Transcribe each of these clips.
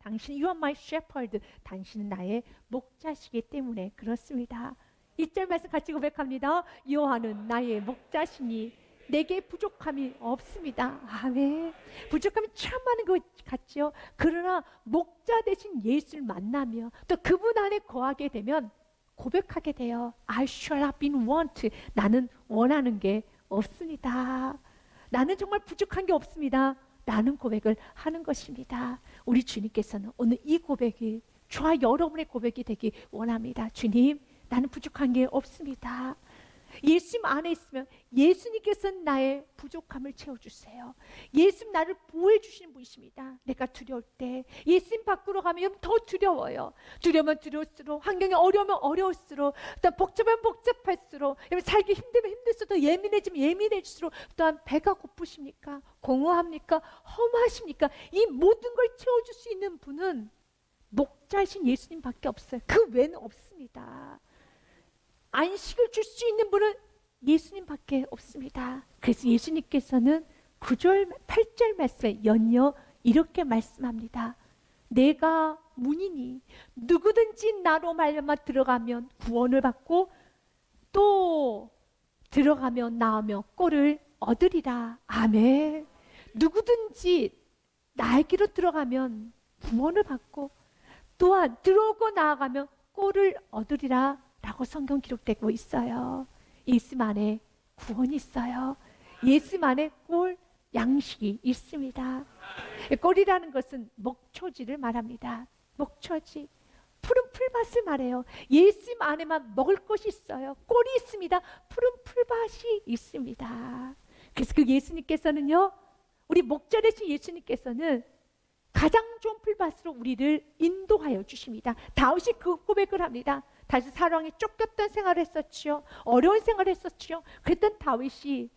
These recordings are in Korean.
당신 You are my shepherd. 당신은 나의 목자시기 때문에 그렇습니다. 1절 말씀 같이 고백합니다. 여호와는 나의 목자시니 내게 부족함이 없습니다. 아멘. 부족함이 참 많은 것 같죠. 그러나 목자 대신 예수를 만나며 또 그분 안에 거하게 되면 고백하게 돼요. I shall not be want. 나는 원하는 게 없습니다. 나는 정말 부족한 게 없습니다. 라는 고백을 하는 것입니다. 우리 주님께서는 오늘 이 고백이 저와 여러분의 고백이 되기 원합니다. 주님, 나는 부족한 게 없습니다. 예수님 안에 있으면 예수님께서는 나의 부족함을 채워주세요. 예수님 나를 보호해 주시는 분이십니다. 내가 두려울 때 예수님 밖으로 가면 더 두려워요. 두려우면 두려울수록, 환경이 어려우면 어려울수록, 또한 복잡하면 복잡할수록, 살기 힘들면 힘들수록, 더 예민해지면 예민해질수록, 또한 배가 고프십니까? 공허합니까? 허무하십니까? 이 모든 걸 채워줄 수 있는 분은 목자이신 예수님밖에 없어요. 그 외에는 없습니다. 안식을 줄 수 있는 분은 예수님밖에 없습니다. 그래서 예수님께서는 9절, 8절 말씀에 연이어 이렇게 말씀합니다. 내가 문이니 누구든지 나로 말미암아 들어가면 구원을 받고 또 들어가면 나오며 꼴을 얻으리라. 아멘. 누구든지 나에게로 들어가면 구원을 받고 또한 들어오고 나아가면 꼴을 얻으리라 라고 성경 기록되고 있어요. 예수 안에 구원이 있어요. 예수 안에 꼴, 양식이 있습니다. 꼴이라는 것은 목초지를 말합니다. 목초지, 푸른 풀밭을 말해요. 예수 안에만 먹을 것이 있어요. 꼴이 있습니다. 푸른 풀밭이 있습니다. 그래서 그 예수님께서는요, 우리 목자 되신 예수님께서는 가장 좋은 풀밭으로 우리를 인도하여 주십니다. 다윗이 그 고백을 합니다. 다시 사랑에 쫓겼던 생활을 했었지요. 어려운 생활을 했었지요. 그랬던 다윗이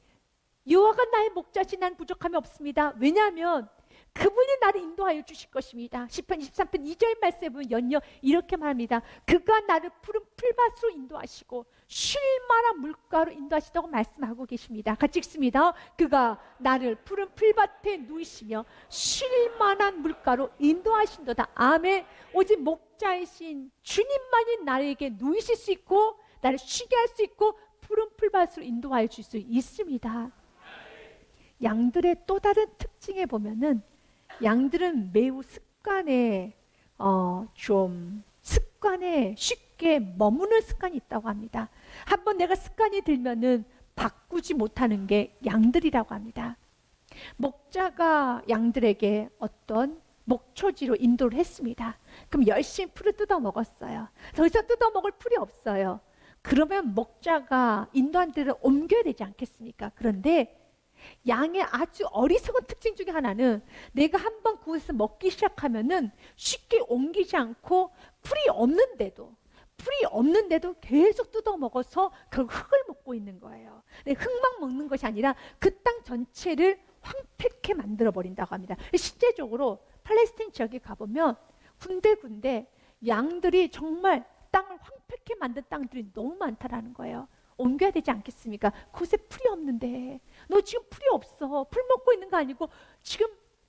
여호와가 나의 목자시 난 부족함이 없습니다. 왜냐하면 그분이 나를 인도하여 주실 것입니다. 시편 23편 2절 말씀에 보면 연이어 이렇게 말합니다. 그가 나를 푸른 풀밭으로 인도하시고 쉴 만한 물가로 인도하시다고 말씀하고 계십니다. 같이 읽습니다. 그가 나를 푸른 풀밭에 누이시며 쉴 만한 물가로 인도하신도다. 아멘. 오직 목자이신 주님만이 나에게 누이실 수 있고 나를 쉬게 할 수 있고 푸른 풀밭으로 인도하여 줄 수 있습니다. 양들의 또 다른 특징에 보면은 양들은 매우 습관에 쉽게 머무는 습관이 있다고 합니다. 한번 내가 습관이 들면은 바꾸지 못하는 게 양들이라고 합니다. 목자가 양들에게 어떤 목초지로 인도를 했습니다. 그럼 열심히 풀을 뜯어 먹었어요. 더 이상 뜯어 먹을 풀이 없어요. 그러면 목자가 인도한 데를 옮겨야 되지 않겠습니까? 그런데 양의 아주 어리석은 특징 중에 하나는 내가 한번 그곳에서 먹기 시작하면은 쉽게 옮기지 않고 풀이 없는데도 계속 뜯어 먹어서 결국 흙을 먹고 있는 거예요. 흙만 먹는 것이 아니라 그 땅 전체를 황폐케 만들어 버린다고 합니다. 실제적으로 팔레스타인 지역에 가보면 군데군데 양들이 정말 땅을 황폐케 만든 땅들이 너무 많다라는 거예요. 옮겨야 되지 않겠습니까? 그곳에 풀이 없는데 너 지금 풀이 없어. 풀 먹고 있는 거 아니고 지금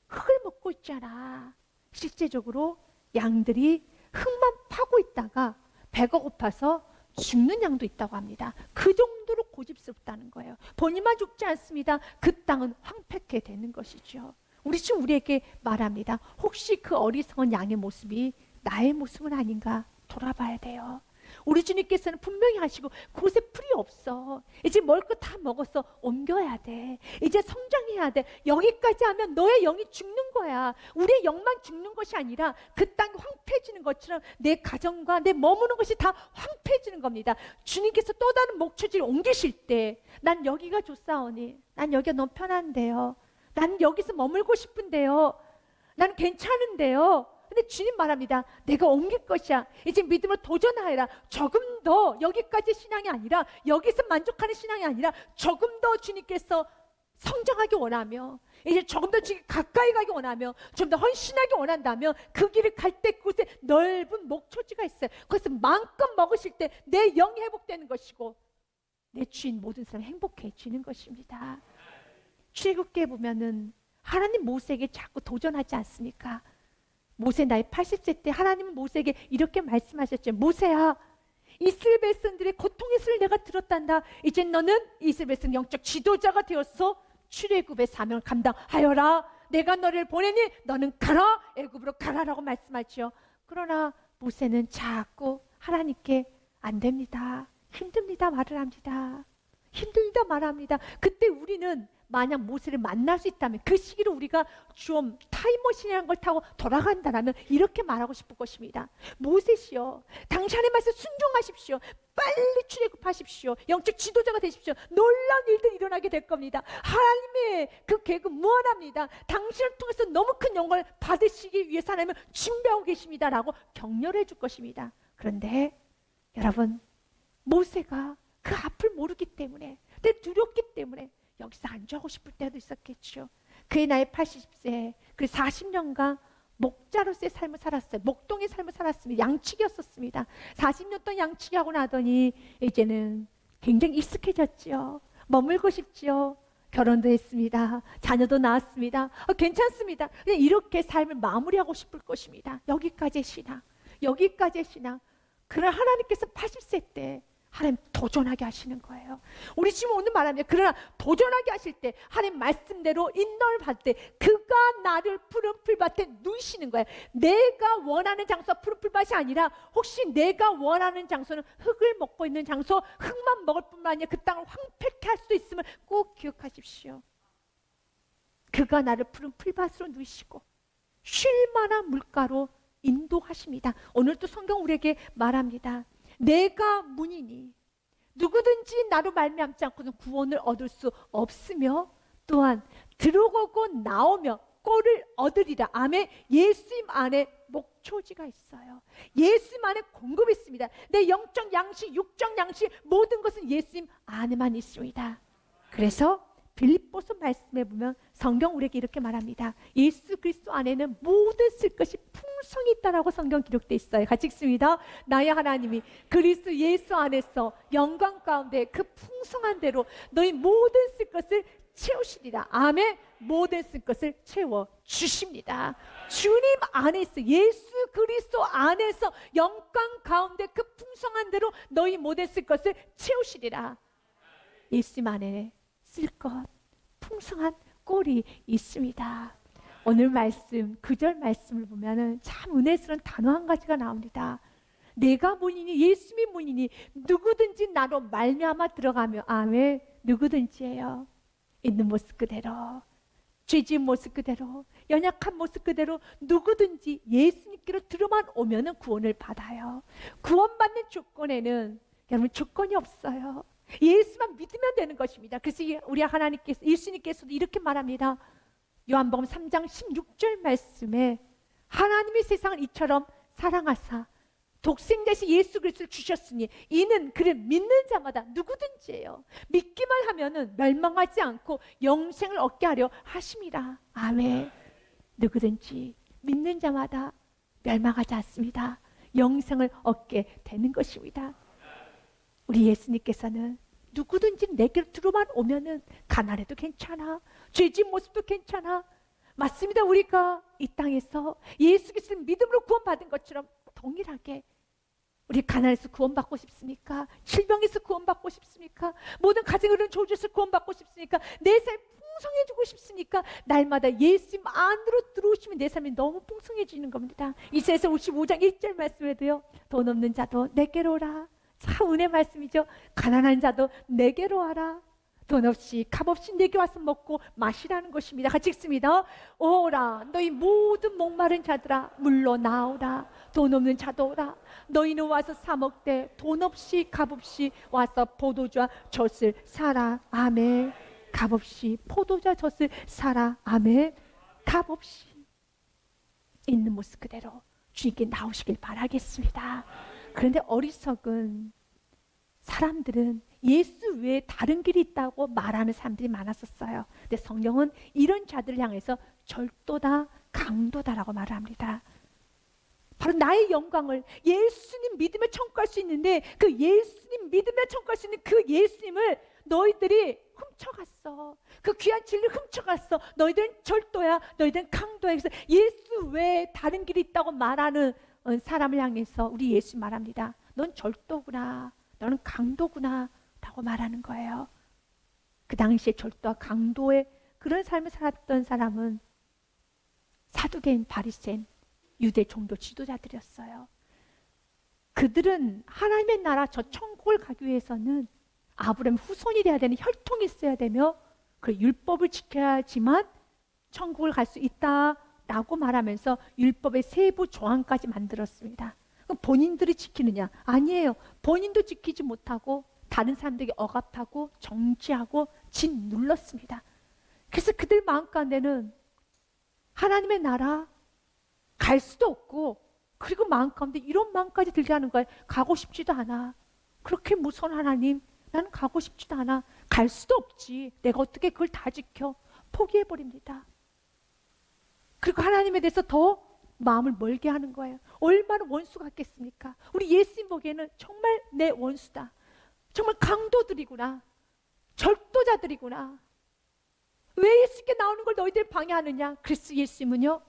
흙을 먹고 있잖아. 실제적으로 양들이 흙만 파고 있다가 배가 고파서 죽는 양도 있다고 합니다. 그 정도로 고집스럽다는 거예요. 본인만 죽지 않습니다. 그 땅은 황폐케 되는 것이죠. 우리 지금 우리에게 말합니다. 혹시 그 어리석은 양의 모습이 나의 모습은 아닌가 돌아봐야 돼요. 우리 주님께서는 분명히 하시고 그곳에 풀이 없어. 이제 먹을 거 다 먹었어. 옮겨야 돼. 이제 성장해야 돼. 여기까지 하면 너의 영이 죽는 거야. 우리의 영만 죽는 것이 아니라 그 땅이 황폐해지는 것처럼 내 가정과 내 머무는 것이 다 황폐해지는 겁니다. 주님께서 또 다른 목초지를 옮기실 때 난 여기가 좋사오니 난 여기가 너무 편한데요. 난 여기서 머물고 싶은데요. 난 괜찮은데요. 근데 주님 말합니다. 내가 옮길 것이야. 이제 믿음으로 도전하여라. 조금 더 여기까지 신앙이 아니라 여기서 만족하는 신앙이 아니라 조금 더 주님께서 성장하기 원하며 이제 조금 더 주님 가까이 가기 원하며 좀 더 헌신하기 원한다면 그 길을 갈 때 그곳에 넓은 목초지가 있어요. 거기서 마음껏 먹으실 때 내 영이 회복되는 것이고 내 주인 모든 사람이 행복해지는 것입니다. 출애굽기에 보면은 하나님 모세에게 자꾸 도전하지 않습니까? 모세 나이 80세 때 하나님은 모세에게 이렇게 말씀하셨죠. 모세야, 이스라엘 백성들의 고통의 소리를 내가 들었단다. 이제 너는 이스라엘 백성 영적 지도자가 되어서 출애굽의 사명을 감당하여라. 내가 너를 보내니 너는 가라, 애굽으로 가라라고 말씀하죠. 그러나 모세는 자꾸 하나님께 안 됩니다, 힘듭니다 말을 합니다. 힘들다 말합니다. 그때 우리는 만약 모세를 만날 수 있다면 그 시기로 우리가 좀 타임머신이라는 걸 타고 돌아간다면 이렇게 말하고 싶을 것입니다. 모세시여, 당신의 말씀 순종하십시오. 빨리 출애굽하십시오. 영적 지도자가 되십시오. 놀라운 일들이 일어나게 될 겁니다. 하나님의 그 계획은 무한합니다. 당신을 통해서 너무 큰 영광을 받으시기 위해서 하나님은 준비하고 계십니다 라고 격려를 해줄 것입니다. 그런데 여러분, 모세가 그 앞을 모르기 때문에, 두렵기 때문에 여기서 안주하고 싶을 때도 있었겠죠. 그의 나이 80세, 그 40년간 목자로서의 삶을 살았어요. 목동의 삶을 살았습니다. 양치기였었습니다. 40년 동안 양치기하고 나더니 이제는 굉장히 익숙해졌죠. 머물고 싶죠. 결혼도 했습니다. 자녀도 낳았습니다. 괜찮습니다. 그냥 이렇게 삶을 마무리하고 싶을 것입니다. 여기까지의 신앙, 여기까지의 신앙. 그러나 하나님께서 80세 때 하나님 도전하게 하시는 거예요. 우리 지금 오늘 말합니다. 그러나 도전하게 하실 때 하나님 말씀대로 인도를 받을 때 그가 나를 푸른 풀밭에 누이시는 거예요. 내가 원하는 장소가 푸른 풀밭이 아니라 혹시 내가 원하는 장소는 흙을 먹고 있는 장소, 흙만 먹을 뿐만 아니라 그 땅을 황폐케 할 수도 있음을 꼭 기억하십시오. 그가 나를 푸른 풀밭으로 누이시고 쉴 만한 물가로 인도하십니다. 오늘도 성경 우리에게 말합니다. 내가 문이니 누구든지 나로 말미암지 않고는 구원을 얻을 수 없으며 또한 들어오고 나오며 꼴을 얻으리라. 아멘. 예수님 안에 목초지가 있어요. 예수님 안에 공급이 있습니다. 내 영적 양식, 육적 양식 모든 것은 예수님 안에만 있습니다. 그래서 빌립보서 말씀에 보면 성경 우리에게 이렇게 말합니다. 예수 그리스도 안에는 모든 쓸 것이 풍성이 있다라고 성경 기록되어 있어요. 같이 읽습니다. 나의 하나님이 그리스도 예수 안에서 영광 가운데 그 풍성한 대로 너희 모든 쓸 것을 채우시리라. 아멘. 모든 쓸 것을 채워 주십니다. 주님 안에 있어, 예수 그리스도 안에서 영광 가운데 그 풍성한 대로 너희 모든 쓸 것을 채우시리라. 예수님 안에 쓸 것, 풍성한 꼴이 있습니다. 오늘 말씀, 9절 말씀을 보면은 참 은혜스러운 단어 한 가지가 나옵니다. 내가 문이니 예수님이 문이니 누구든지 나로 말미암아 들어가며. 아멘. 누구든지예요. 있는 모습 그대로, 죄지은 모습 그대로, 연약한 모습 그대로 누구든지 예수님께로 들어만 오면은 구원을 받아요. 구원받는 조건에는 여러분 조건이 없어요. 예수만 믿으면 되는 것입니다. 그래서 우리 하나님께서, 예수님께서도 이렇게 말합니다. 요한복음 3장 16절 말씀에 하나님이 세상을 이처럼 사랑하사 독생자신 예수 그리스도를 주셨으니 이는 그를 믿는 자마다 누구든지예요. 믿기만 하면은 멸망하지 않고 영생을 얻게 하려 하심이라. 아멘. 누구든지 믿는 자마다 멸망하지 않습니다. 영생을 얻게 되는 것입니다. 우리 예수님께서는 누구든지 내게로 들어만 오면은 가난해도 괜찮아, 죄진 모습도 괜찮아. 맞습니다. 우리가 이 땅에서 예수 그리스도를 믿음으로 구원받은 것처럼 동일하게 우리 가난에서 구원받고 싶습니까? 질병에서 구원받고 싶습니까? 모든 가정의 이런 조주에서 구원받고 싶습니까? 내 삶이 풍성해지고 싶습니까? 날마다 예수님 안으로 들어오시면 내 삶이 너무 풍성해지는 겁니다. 이사야서 55장 1절 말씀에도요, 돈 없는 자도 내게로 오라. 참 은혜 말씀이죠. 가난한 자도 내게로 와라. 돈 없이 값 없이 내게 와서 먹고 마시라는 것입니다. 같이 읽습니다. 오라 너희 모든 목마른 자들아 물로 나오라. 돈 없는 자도 오라. 너희는 와서 사 먹되 돈 없이 값 없이 와서 포도주와 젖을 사라. 아멘. 값 없이 포도주와 젖을 사라. 아멘. 값 없이 있는 모습 그대로 주님께 나오시길 바라겠습니다. 그런데 어리석은 사람들은 예수 외에 다른 길이 있다고 말하는 사람들이 많았었어요. 근데 성경은 이런 자들을 향해서 절도다, 강도다라고 말을 합니다. 바로 나의 영광을 예수님 믿으며 청구할 수 있는데 그 예수님 믿으며 청구할 수 있는 그 예수님을 너희들이 훔쳐갔어. 그 귀한 진리를 훔쳐갔어. 너희들은 절도야. 너희들은 강도야. 그래서 예수 외에 다른 길이 있다고 말하는 사람을 향해서 우리 예수 말합니다. 넌 절도구나. 너는 강도구나. 라고 말하는 거예요. 그 당시에 절도와 강도의 그런 삶을 살았던 사람은 사두개인, 바리새인, 유대 종교 지도자들이었어요. 그들은 하나님의 나라 저 천국을 가기 위해서는 아브라함 후손이 돼야 되는 혈통이 있어야 되며 그 율법을 지켜야지만 천국을 갈 수 있다라고 말하면서 율법의 세부 조항까지 만들었습니다. 그럼 본인들이 지키느냐? 아니에요. 본인도 지키지 못하고 다른 사람들에게 억압하고 정지하고 짓눌렀습니다. 그래서 그들 마음 가운데는 하나님의 나라 갈 수도 없고 그리고 마음 가운데 이런 마음까지 들게 하는 거예요. 가고 싶지도 않아. 그렇게 무서운 하나님, 나는 가고 싶지도 않아. 갈 수도 없지. 내가 어떻게 그걸 다 지켜? 포기해버립니다. 그리고 하나님에 대해서 더 마음을 멀게 하는 거예요. 얼마나 원수 같겠습니까? 우리 예수님 보기에는 정말 내 원수다. 정말 강도들이구나. 절도자들이구나. 왜 예수님께 나오는 걸 너희들 방해하느냐? 그래서 예수님은요,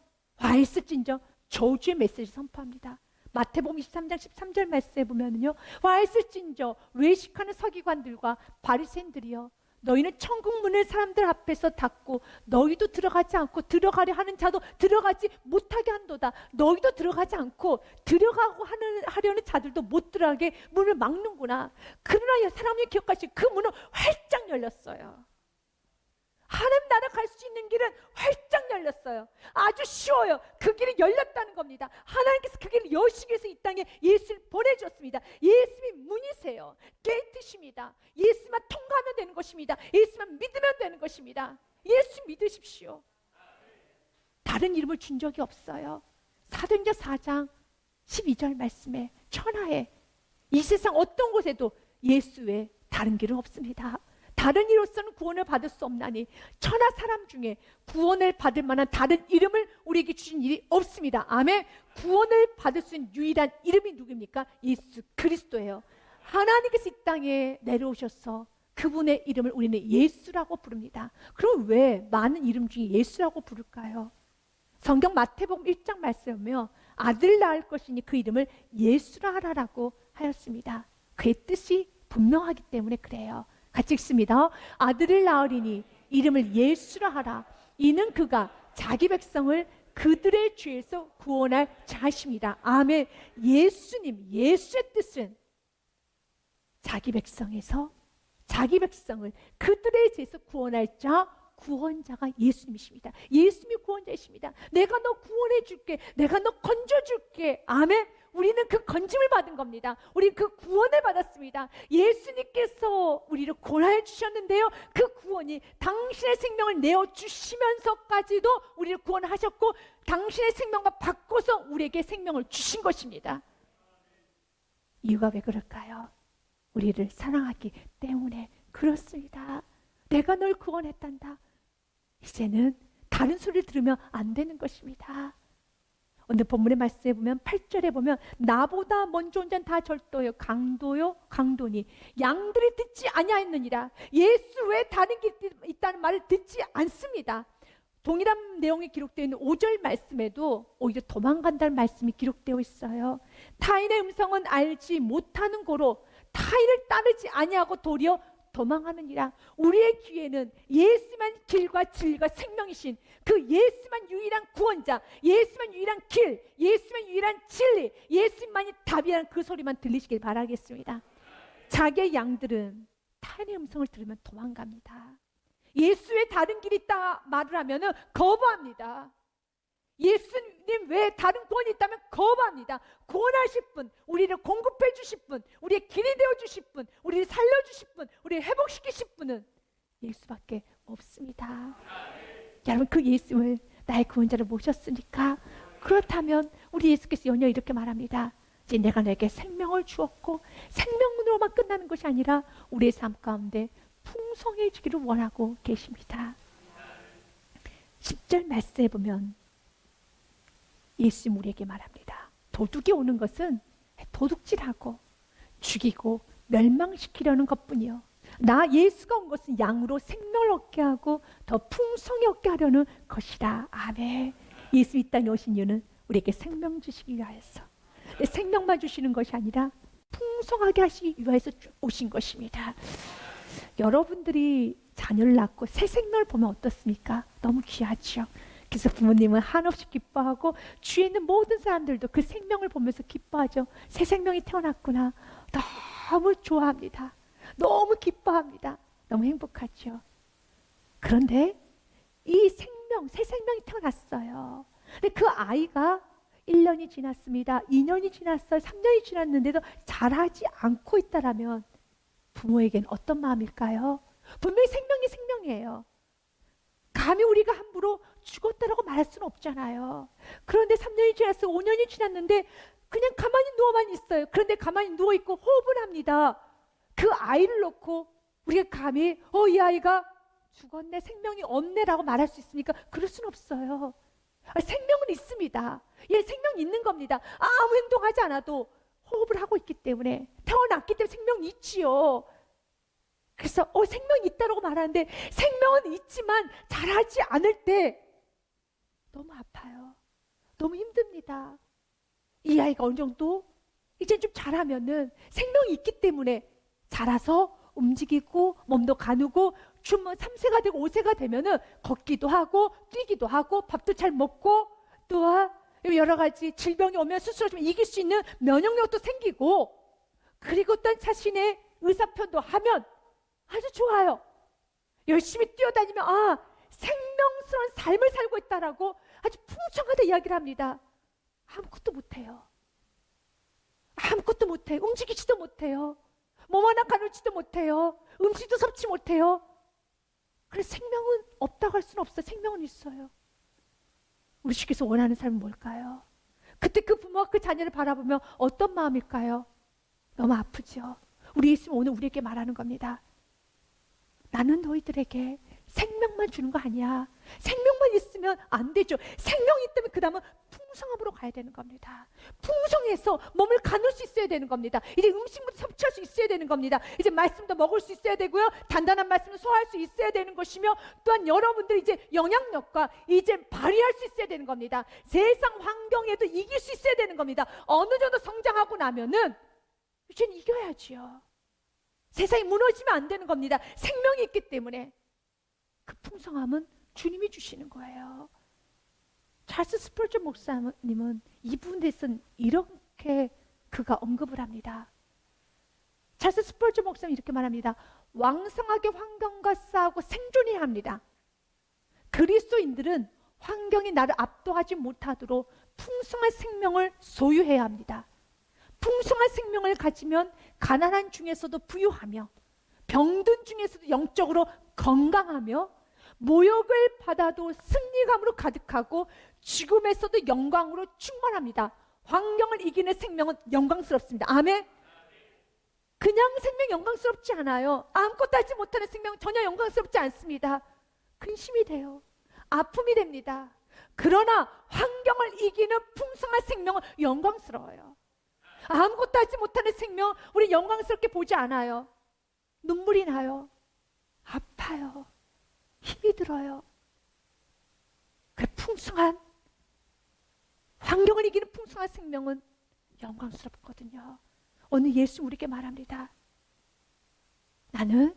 와 있을진저 저주의 메시지를 선포합니다. 마태복음 23장 13절 말씀에 보면은요, 와 있을진저 외식하는 서기관들과 바리새인들이여, 너희는 천국 문을 사람들 앞에서 닫고 너희도 들어가지 않고 들어가려 하는 자도 들어가지 못하게 한도다. 너희도 들어가지 않고 들어가고 하려는 자들도 못 들어가게 문을 막는구나. 그러나 사람이 기억하시고 그 문은 활짝 열렸어요. 하나님 나라 갈 수 있는 길은 활짝 열렸어요. 아주 쉬워요. 그 길이 열렸다는 겁니다. 하나님께서 그 길을 여시기 위해서 이 땅에 예수를 보내주었습니다. 예수님이 문이세요. 게이트십니다. 예수만 통과하면 되는 것입니다. 예수만 믿으면 되는 것입니다. 예수 믿으십시오. 다른 이름을 준 적이 없어요. 사도행전 4장 12절 말씀에 천하에 이 세상 어떤 곳에도 예수 외에 다른 길은 없습니다. 다른 이로서는 구원을 받을 수 없나니 천하 사람 중에 구원을 받을 만한 다른 이름을 우리에게 주신 일이 없습니다. 아멘. 구원을 받을 수 있는 유일한 이름이 누구입니까? 예수 그리스도예요. 하나님께서 이 땅에 내려오셔서 그분의 이름을 우리는 예수라고 부릅니다. 그럼 왜 많은 이름 중에 예수라고 부를까요? 성경 마태복음 1장 말씀에 보면 아들 낳을 것이니 그 이름을 예수라 하라라고 하였습니다. 그의 뜻이 분명하기 때문에 그래요. 같이 읽습니다. 아들을 낳으리니 이름을 예수라 하라. 이는 그가 자기 백성을 그들의 죄에서 구원할 자십니다. 아멘. 예수님, 예수의 뜻은 자기 백성에서 자기 백성을 그들의 죄에서 구원할 자, 구원자가 예수님이십니다. 예수님이 구원자이십니다. 내가 너 구원해 줄게. 내가 너 건져 줄게. 아멘. 우리는 그 건짐을 받은 겁니다. 우리는 그 구원을 받았습니다. 예수님께서 우리를 구원하여 주셨는데요, 그 구원이 당신의 생명을 내어주시면서까지도 우리를 구원하셨고 당신의 생명과 바꿔서 우리에게 생명을 주신 것입니다. 이유가 왜 그럴까요? 우리를 사랑하기 때문에 그렇습니다. 내가 널 구원했단다. 이제는 다른 소리를 들으면 안 되는 것입니다. 오늘 본문의 말씀에 보면 8절에 보면 나보다 먼저 온 자는 다 절도요 강도요 강도니 양들이 듣지 아니하였느니라. 예수 외에 다른 길이 있다는 말을 듣지 않습니다. 동일한 내용이 기록되어 있는 5절 말씀에도 오히려 도망간다는 말씀이 기록되어 있어요. 타인의 음성은 알지 못하는 고로 타인을 따르지 아니하고 도리어 도망하느니라. 우리의 귀에는 예수만 길과 진리가 생명이신 그 예수만 유일한 구원자, 예수만 유일한 길, 예수만 유일한 진리, 예수만이 답이라는 그 소리만 들리시길 바라겠습니다. 자기의 양들은 타인의 음성을 들으면 도망갑니다. 예수의 다른 길이 있다 말을 하면 거부합니다. 예수님 외에 다른 구원이 있다면 거부합니다. 구원하실 분, 우리를 공급해 주실 분, 우리의 길이 되어 주실 분, 우리를 살려 주실 분, 우리를 회복시키실 분은 예수밖에 없습니다. 여러분, 그 예수를 나의 구원자로 모셨으니까, 그렇다면 우리 예수께서 연여 이렇게 말합니다. 이제 내가 너에게 생명을 주었고 생명으로만 끝나는 것이 아니라 우리의 삶 가운데 풍성해지기를 원하고 계십니다. 10절 말씀에 보면 예수님 우리에게 말합니다. 도둑이 오는 것은 도둑질하고 죽이고 멸망시키려는 것뿐이요 나 예수가 온 것은 양으로 생명을 얻게 하고 더 풍성히 얻게 하려는 것이라. 아멘. 예수 이 땅에 오신 이유는 우리에게 생명 주시기 위하여서, 생명만 주시는 것이 아니라 풍성하게 하시기 위해서 오신 것입니다. 여러분들이 자녀를 낳고 새 생명을 보면 어떻습니까? 너무 귀하죠. 그래서 부모님은 한없이 기뻐하고 주위에 있는 모든 사람들도 그 생명을 보면서 기뻐하죠. 새 생명이 태어났구나. 너무 좋아합니다. 너무 기뻐합니다. 너무 행복하죠. 그런데 이 생명, 새 생명이 태어났어요. 근데 그 아이가 1년이 지났습니다. 2년이 지났어요. 3년이 지났는데도 자라지 않고 있다라면 부모에겐 어떤 마음일까요? 분명히 생명이 생명이에요. 감히 우리가 함부로 죽었다라고 말할 수는 없잖아요. 그런데 3년이 지났어요. 5년이 지났는데 그냥 가만히 누워만 있어요. 그런데 가만히 누워있고 호흡을 합니다. 그 아이를 놓고 우리가 감히 이 아이가 죽었네, 생명이 없네라고 말할 수 있습니까? 그럴 수는 없어요. 생명은 있습니다. 예, 생명이 있는 겁니다. 아무 행동하지 않아도 호흡을 하고 있기 때문에, 태어났기 때문에 생명이 있지요. 그래서 생명이 있다고 말하는데 생명은 있지만 자라지 않을 때 너무 아파요. 너무 힘듭니다. 이 아이가 어느 정도 이제 좀 자라면은 생명이 있기 때문에 자라서 움직이고 몸도 가누고 춤은 3세가 되고 5세가 되면은 걷기도 하고 뛰기도 하고 밥도 잘 먹고 또한 여러 가지 질병이 오면 스스로 좀 이길 수 있는 면역력도 생기고, 그리고 또 자신의 의사표현도 하면 아주 좋아요. 열심히 뛰어다니면 생명스러운 삶을 살고 있다라고 아주 풍성하게 이야기를 합니다. 아무것도 못해요. 아무것도 못해요. 움직이지도 못해요. 몸 하나 가누지도 못해요. 음식도 섭취 못해요. 그래서 생명은 없다고 할 수는 없어요. 생명은 있어요. 우리 주께서 원하는 삶은 뭘까요? 그때 그 부모가 그 자녀를 바라보면 어떤 마음일까요? 너무 아프죠. 우리 예수님 오늘 우리에게 말하는 겁니다. 나는 너희들에게 생명만 주는 거 아니야. 생명만 있으면 안 되죠. 생명이 있다면 그 다음은 풍성함으로 가야 되는 겁니다. 풍성해서 몸을 가눌 수 있어야 되는 겁니다. 이제 음식물도 섭취할 수 있어야 되는 겁니다. 이제 말씀도 먹을 수 있어야 되고요. 단단한 말씀을 소화할 수 있어야 되는 것이며, 또한 여러분들이 이제 영향력과 이제 발휘할 수 있어야 되는 겁니다. 세상 환경에도 이길 수 있어야 되는 겁니다. 어느 정도 성장하고 나면은 이제는 이겨야지요. 세상이 무너지면 안 되는 겁니다. 생명이 있기 때문에. 그 풍성함은 주님이 주시는 거예요. 찰스 스펄전 목사님은 이 부분에 대해서는 이렇게 그가 언급을 합니다. 찰스 스펄전 목사님이 이렇게 말합니다. 왕성하게 환경과 싸우고 생존해야 합니다. 그리스도인들은 환경이 나를 압도하지 못하도록 풍성한 생명을 소유해야 합니다. 풍성한 생명을 가지면 가난한 중에서도 부유하며, 병든 중에서도 영적으로 건강하며, 모욕을 받아도 승리감으로 가득하고, 죽음에서도 영광으로 충만합니다. 환경을 이기는 생명은 영광스럽습니다. 아멘. 그냥 생명 영광스럽지 않아요. 아무것도 하지 못하는 생명은 전혀 영광스럽지 않습니다. 근심이 돼요. 아픔이 됩니다. 그러나 환경을 이기는 풍성한 생명은 영광스러워요. 아무것도 하지 못하는 생명, 우리 영광스럽게 보지 않아요. 눈물이 나요. 아파요. 힘이 들어요. 그 풍성한, 환경을 이기는 풍성한 생명은 영광스럽거든요. 오늘 예수 우리에게 말합니다. 나는,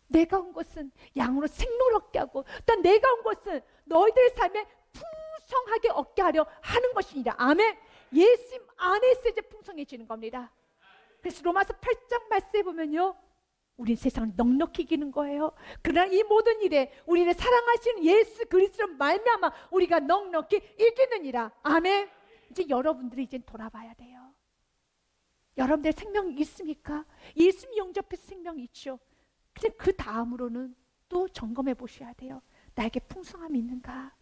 내가 온 것은 양으로 생명을 얻게 하고, 또 내가 온 것은 너희들의 삶에 풍성하게 얻게 하려 하는 것이니라. 아멘. 예수님 안에서 이제 풍성해지는 겁니다. 그래서 로마서 8장 말씀에 보면요, 우린 세상을 넉넉히 이기는 거예요. 그러나 이 모든 일에 우리를 사랑하시는 예수 그리스도로 말미암아 우리가 넉넉히 이기느니라. 아멘. 이제 여러분들이 이제 돌아봐야 돼요. 여러분들 생명이 있습니까? 예수님 영접해서 생명이 있죠. 근데 그 다음으로는 또 점검해 보셔야 돼요. 나에게 풍성함이 있는가?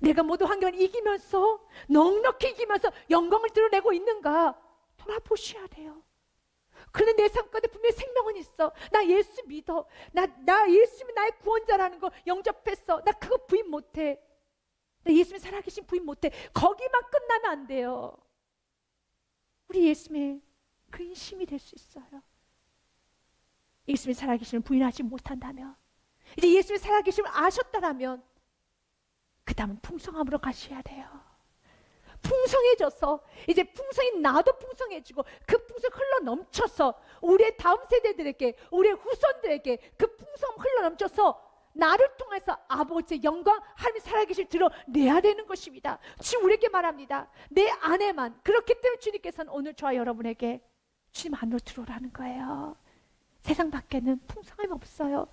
내가 모든 환경을 이기면서, 넉넉히 이기면서 영광을 드러내고 있는가? 돌아보셔야 돼요. 그런데 내 삶 가운데 분명히 생명은 있어. 나 예수 믿어. 나 예수님이 나의 구원자라는 거 영접했어. 나 그거 부인 못해. 나 예수님이 살아계신 부인 못해. 거기만 끝나면 안 돼요. 우리 예수님의 근심이 될 수 있어요. 예수님이 살아계심을 부인하지 못한다면, 이제 예수님이 살아계심을 아셨다라면 그 다음은 풍성함으로 가셔야 돼요. 풍성해져서 이제 풍성이 나도 풍성해지고 그 풍성 흘러 넘쳐서 우리의 다음 세대들에게, 우리의 후손들에게 그 풍성 흘러 넘쳐서 나를 통해서 아버지의 영광, 하나님이 살아계실 드러내야 되는 것입니다. 지금 우리에게 말합니다. 내 안에만. 그렇기 때문에 주님께서는 오늘 저와 여러분에게 주님 안으로 들어오라는 거예요. 세상 밖에는 풍성함이 없어요.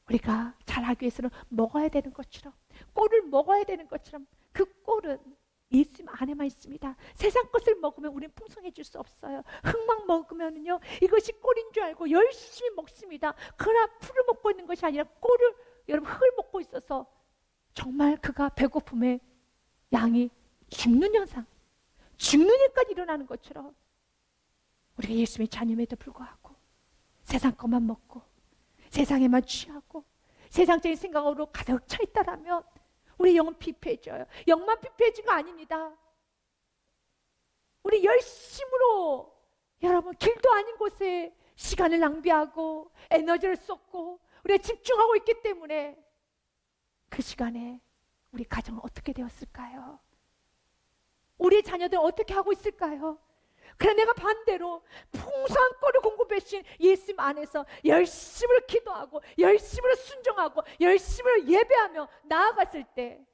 우리가 잘하기 위해서는 먹어야 되는 것처럼, 꼴을 먹어야 되는 것처럼, 그 꼴은 예수님 안에만 있습니다. 세상 것을 먹으면 우리는 풍성해질 수 없어요. 흙만 먹으면요, 이것이 꼴인 줄 알고 열심히 먹습니다. 그러나 풀을 먹고 있는 것이 아니라 꼴을, 여러분, 흙을 먹고 있어서 정말 그가 배고픔에 양이 죽는 현상, 죽는 일까지 일어나는 것처럼 우리가 예수님의 자녀임에도 불구하고 세상 것만 먹고 세상에만 취하고 세상적인 생각으로 가득 차 있다라면 우리 영은 피폐해져요. 영만 피폐해진 거 아닙니다. 우리 열심으로, 여러분, 길도 아닌 곳에 시간을 낭비하고 에너지를 쏟고 우리가 집중하고 있기 때문에 그 시간에 우리 가정은 어떻게 되었을까요? 우리 자녀들은 어떻게 하고 있을까요? 그래, 내가 반대로 풍성한 꼴을 공급하신 예수님 안에서 열심으로 기도하고 열심으로 순종하고 열심으로 예배하며 나아갔을 때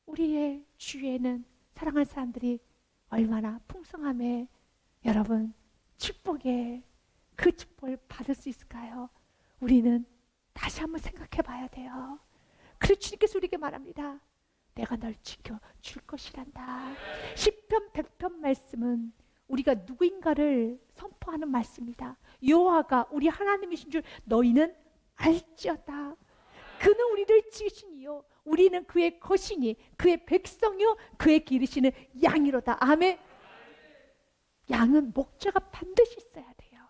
우리의 주위에는 사랑하는 사람들이 얼마나 풍성함에, 여러분, 축복에, 그 축복을 받을 수 있을까요? 우리는 다시 한번 생각해 봐야 돼요. 그래서 주님께서 우리에게 말합니다. 내가 널 지켜줄 것이란다. 시편 100편 말씀은 우리가 누구인가를 선포하는 말씀입니다. 여호와가 우리 하나님이신 줄 너희는 알지어다. 그는 우리를 지으신 이요 우리는 그의 것이니 그의 백성이요 그의 기르시는 양이로다. 아멘. 양은 목자가 반드시 있어야 돼요.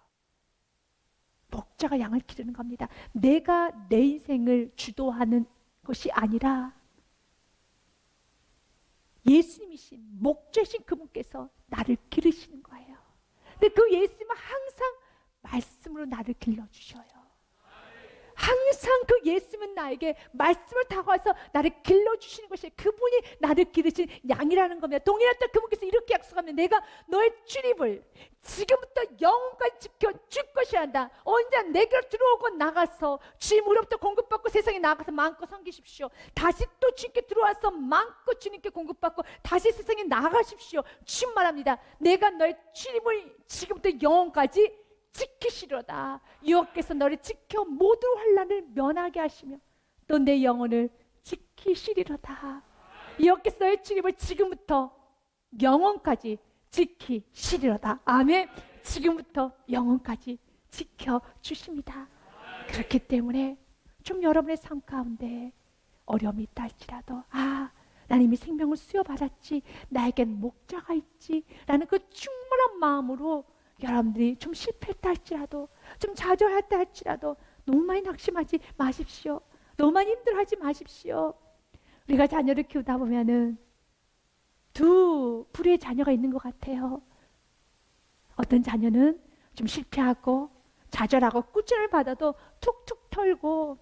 목자가 양을 기르는 겁니다. 내가 내 인생을 주도하는 것이 아니라 예수님이신 목자신 그분께서 나를 기르시는 거예요. 근데 그 예수님은 항상 말씀으로 나를 길러주셔요. 항상 그 예수님은 나에게 말씀을 다가와서 나를 길러주시는 것이, 그분이 나를 기르신 양이라는 겁니다. 동일할 때 그분께서 이렇게 약속하면 내가 너의 출입을 지금부터 영원까지 지켜줄 것이라 한다. 언제나 내게로 들어오고 나가서 주님 우리로부터 공급받고 세상에 나가서 마음껏 섬기십시오. 다시 또 주님께 들어와서 마음껏 주님께 공급받고 다시 세상에 나가십시오. 주님 말합니다. 내가 너의 출입을 지금부터 영원까지 지키시려다. 여호와께서 너를 지켜 모든 환난을 면하게 하시며 또 내 영혼을 지키시리로다. 여호와께서 너의 출입을 지금부터 영원까지 지키시리로다. 아멘. 지금부터 영원까지 지켜주십니다. 그렇기 때문에 좀 여러분의 삶 가운데 어려움이 있다 할지라도, 난 이미 생명을 수여받았지, 나에겐 목자가 있지 라는 그 충만한 마음으로 여러분들이 좀 실패했다 할지라도, 좀 좌절했다 할지라도 너무 많이 낙심하지 마십시오. 너무 많이 힘들어하지 마십시오. 우리가 자녀를 키우다 보면은 두 부류의 자녀가 있는 것 같아요. 어떤 자녀는 좀 실패하고 좌절하고 꾸중을 받아도 툭툭 털고,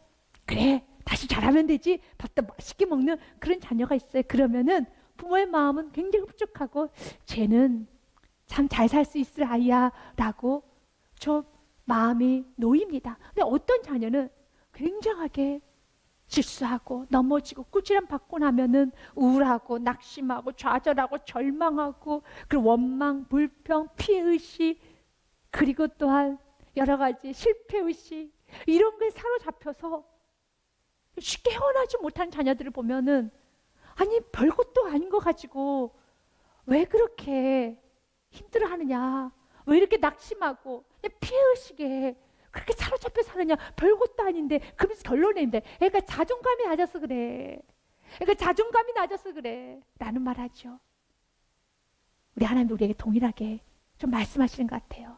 그래 다시 잘하면 되지, 밥도 맛있게 먹는 그런 자녀가 있어요. 그러면은 부모의 마음은 굉장히 흡족하고 쟤는 참 잘 살 수 있을 아이야 라고 좀 마음이 놓입니다. 근데 어떤 자녀는 굉장하게 실수하고 넘어지고 꾸지람 받고 나면은 우울하고 낙심하고 좌절하고 절망하고, 그리고 원망, 불평, 피해의식, 그리고 또한 여러 가지 실패의식, 이런 게 사로잡혀서 쉽게 헤어나지 못한 자녀들을 보면은, 아니 별것도 아닌 거 가지고 왜 그렇게 힘들어하느냐, 왜 이렇게 낙심하고 피해의식에 그렇게 사로잡혀 사느냐, 별것도 아닌데. 그러면서 결론인데 애가 자존감이 낮아서 그래, 애가 자존감이 낮아서 그래 라는 말 하죠. 우리 하나님 우리에게 동일하게 좀 말씀하시는 것 같아요.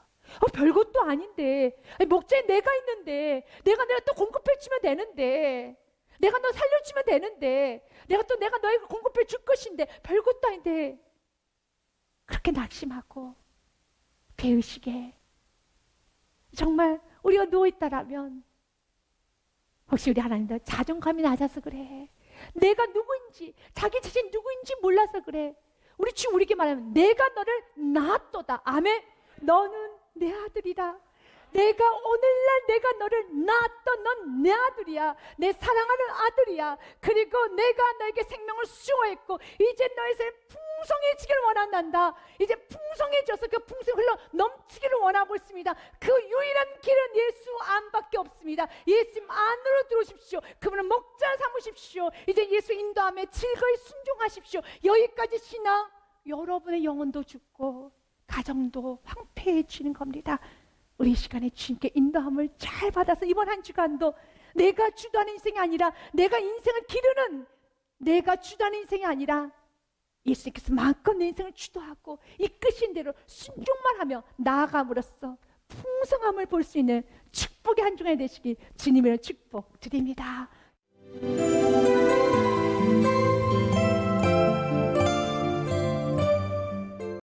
별것도 아닌데, 목자에 내가 있는데, 내가 또 공급해주면 되는데, 내가 너 살려주면 되는데, 내가 너에게 공급해 줄 것인데, 별것도 아닌데 그렇게 낙심하고 배의식에 정말 우리가 누워있다라면 혹시 우리 하나님도 자존감이 낮아서 그래. 내가 누구인지, 자기 자신 누구인지 몰라서 그래. 우리 주 우리에게 말하면 내가 너를 낳았도다. 아멘. 너는 내 아들이라. 내가 오늘날 내가 너를 낳았던 넌 내 아들이야. 내 사랑하는 아들이야. 그리고 내가 너에게 생명을 수호했고 이제 너의 삶 풍성해지기를 원한단다. 이제 풍성해져서 그 풍성이 흘러 넘치기를 원하고 있습니다. 그 유일한 길은 예수 안밖에 없습니다. 예수님 안으로 들어오십시오. 그분을 목자 삼으십시오. 이제 예수 인도함에 즐거이 순종하십시오. 여기까지 신앙, 여러분의 영혼도 죽고 가정도 황폐해지는 겁니다. 우리 이 시간에 주님께 인도함을 잘 받아서 이번 한 주간도 내가 주도하는 인생이 아니라, 내가 인생을 기르는 내가 주도하는 인생이 아니라 예수님께서 마음껏 내 인생을 주도하고 이끄신 대로 순종만 하며 나아감으로써 풍성함을 볼 수 있는 축복의 한 주간이 되시길 주님의 축복 드립니다.